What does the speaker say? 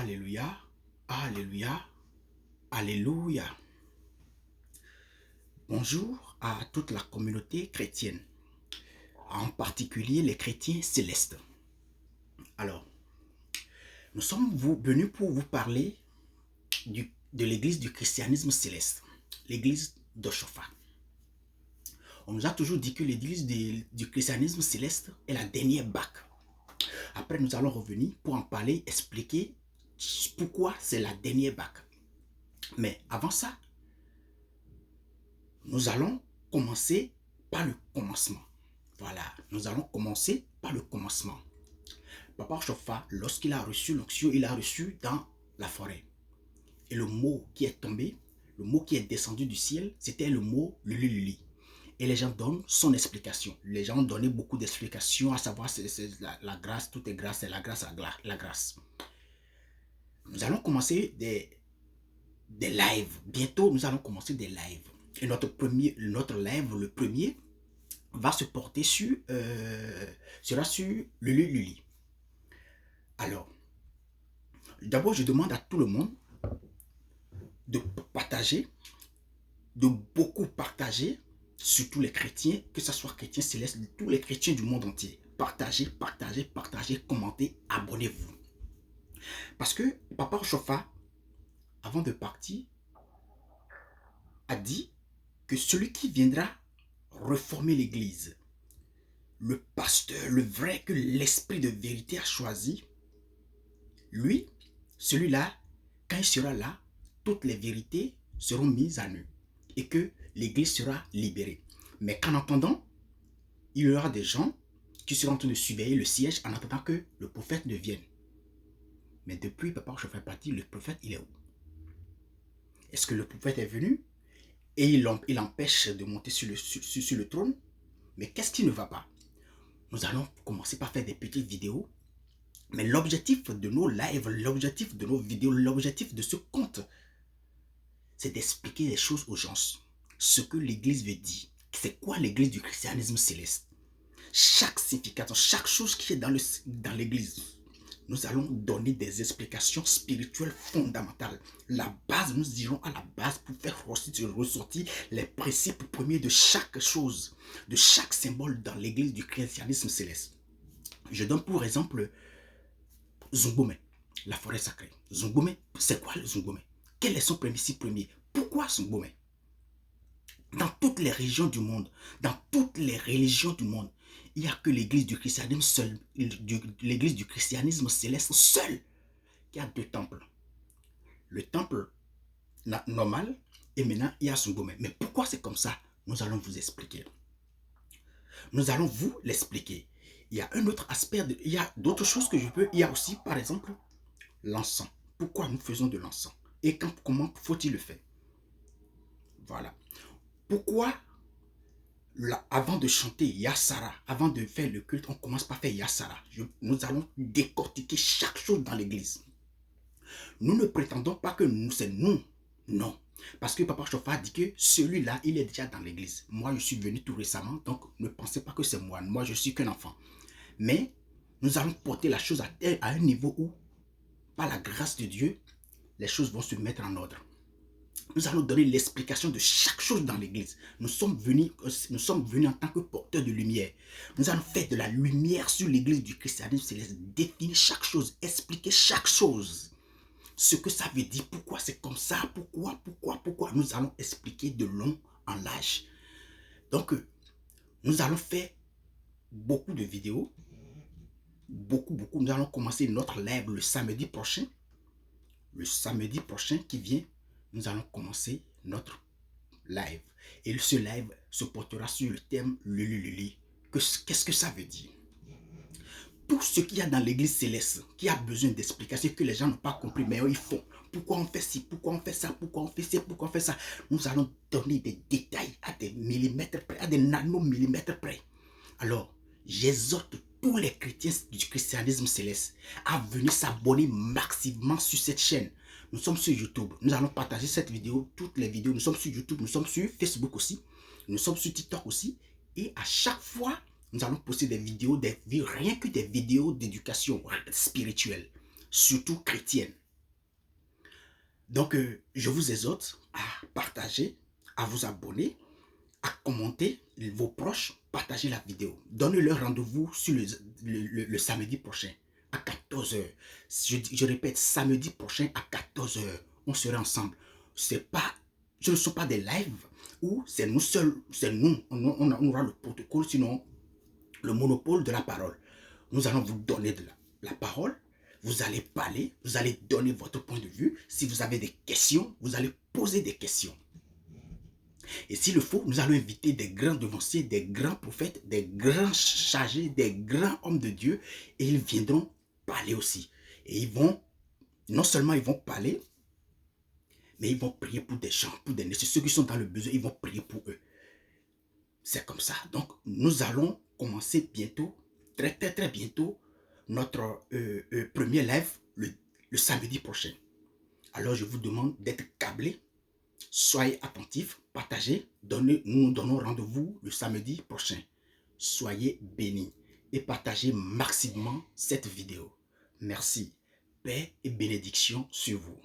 Alléluia, Alléluia, Alléluia. Bonjour à toute la communauté chrétienne, en particulier les chrétiens célestes. Alors, nous sommes venus pour vous parler de l'église du christianisme céleste, l'église d'Oshofa. On nous a toujours dit que l'église du christianisme céleste est la dernière bac. Après, nous allons revenir pour en parler, expliquer pourquoi c'est la dernière bac. Mais avant ça, nous allons commencer par le commencement. Voilà, nous allons commencer par le commencement. Papa Oshofa, lorsqu'il a reçu l'onction, il a reçu dans la forêt. Et le mot qui est tombé, le mot qui est descendu du ciel, c'était le mot Lulululi. Et les gens donnent son explication. Les gens ont donné beaucoup d'explications, à savoir c'est la grâce, tout est grâce, c'est la grâce, la grâce. Nous allons commencer des lives. Bientôt, nous allons commencer des lives. Et notre live, le premier, va se porter sera sur Lulululi. Alors, d'abord, je demande à tout le monde de partager, de beaucoup partager, surtout les chrétiens, que ce soit chrétiens célestes, tous les chrétiens du monde entier. Partagez, partagez, partagez, commentez, abonnez-vous. Parce que Papa Oshofa, avant de partir, a dit que celui qui viendra reformer l'église, le pasteur, le vrai que l'esprit de vérité a choisi, lui, celui-là, quand il sera là, toutes les vérités seront mises à nu et que l'église sera libérée. Mais qu'en attendant, il y aura des gens qui seront en train de surveiller le siège en attendant que le prophète ne vienne. Mais depuis Papa Oshofa est parti, le prophète, il est où? Est-ce que le prophète est venu et il empêche de monter sur le trône? Mais qu'est-ce qui ne va pas? Nous allons commencer par faire des petites vidéos. Mais l'objectif de nos lives, l'objectif de nos vidéos, l'objectif de ce compte, c'est d'expliquer les choses aux gens. Ce que l'église veut dire. C'est quoi l'église du christianisme céleste? Chaque signification, chaque chose qui est dans l'église, nous allons donner des explications spirituelles fondamentales. La base, nous irons à la base pour faire ressortir les principes premiers de chaque chose, de chaque symbole dans l'église du christianisme céleste. Je donne pour exemple Zungome, la forêt sacrée. Zungome, c'est quoi le Zungome? Quel est son principe premier? Pourquoi Zungome? Dans toutes les régions du monde, dans toutes les religions du monde, il n'y a que l'église du christianisme seul, l'église du christianisme céleste seul, qui a deux temples. Le temple normal et maintenant il y a Zungome. Mais pourquoi c'est comme ça? Nous allons vous expliquer. Nous allons vous l'expliquer. Il y a un autre aspect, il y a d'autres choses que je peux. Il y a aussi, par exemple, l'encens. Pourquoi nous faisons de l'encens? Et comment faut-il le faire? Voilà. Pourquoi, avant de chanter Yassara, avant de faire le culte, on commence par faire Yassara? Nous allons décortiquer chaque chose dans l'église. Nous ne prétendons pas que c'est nous. Non. Parce que Papa Oshofa a dit que celui-là, il est déjà dans l'église. Moi, je suis venu tout récemment, donc ne pensez pas que c'est moi. Moi, je suis qu'un enfant. Mais nous allons porter la chose à un niveau où, par la grâce de Dieu, les choses vont se mettre en ordre. Nous allons donner l'explication de chaque chose dans l'église. Nous sommes venus en tant que porteurs de lumière. Nous allons faire de la lumière sur l'église du christianisme céleste, définir chaque chose, expliquer chaque chose. Ce que ça veut dire, pourquoi c'est comme ça, pourquoi. Nous allons expliquer de long en large. Donc, nous allons faire beaucoup de vidéos. Beaucoup. Nous allons commencer notre live le samedi prochain. Le samedi prochain qui vient, nous allons commencer notre live. Et ce live se portera sur le thème Lulululi. Qu'est-ce que ça veut dire? Tout ce qu'il y a dans l'église céleste, qui a besoin d'explications que les gens n'ont pas compris, mais ils font. Pourquoi on fait ci, pourquoi on fait ça, pourquoi on fait ci, pourquoi on fait ça. Nous allons donner des détails à des millimètres près, à des nanomillimètres près. Alors, j'exhorte tous les chrétiens du christianisme céleste à venir s'abonner massivement sur cette chaîne. Nous sommes sur YouTube. Nous allons partager cette vidéo, toutes les vidéos. Nous sommes sur YouTube, nous sommes sur Facebook aussi. Nous sommes sur TikTok aussi. Et à chaque fois, nous allons poster des vidéos, rien que des vidéos d'éducation spirituelle, surtout chrétienne. Donc, je vous exhorte à partager, à vous abonner, à commenter vos proches, partagez la vidéo. Donnez-leur rendez-vous sur le samedi prochain à 14 heures. Je répète, samedi prochain à 14 heures. On sera ensemble. Ce ne sont pas des lives où c'est nous seuls, c'est nous, on aura le protocole, sinon le monopole de la parole. Nous allons vous donner de la parole. Vous allez parler, vous allez donner votre point de vue. Si vous avez des questions, vous allez poser des questions. Et s'il le faut, nous allons inviter des grands devanciers, des grands prophètes, des grands chargés, des grands hommes de Dieu. Et ils viendront parler aussi. Et ils vont, non seulement ils vont parler, mais ils vont prier pour des gens, pour des nécessités. Ceux qui sont dans le besoin, ils vont prier pour eux. C'est comme ça. Donc, nous allons commencer bientôt, très bientôt, notre premier live le samedi prochain. Alors, je vous demande d'être câblés. Soyez attentifs, partagez, nous nous donnons rendez-vous le samedi prochain. Soyez bénis et partagez maximalement cette vidéo. Merci. Paix et bénédiction sur vous.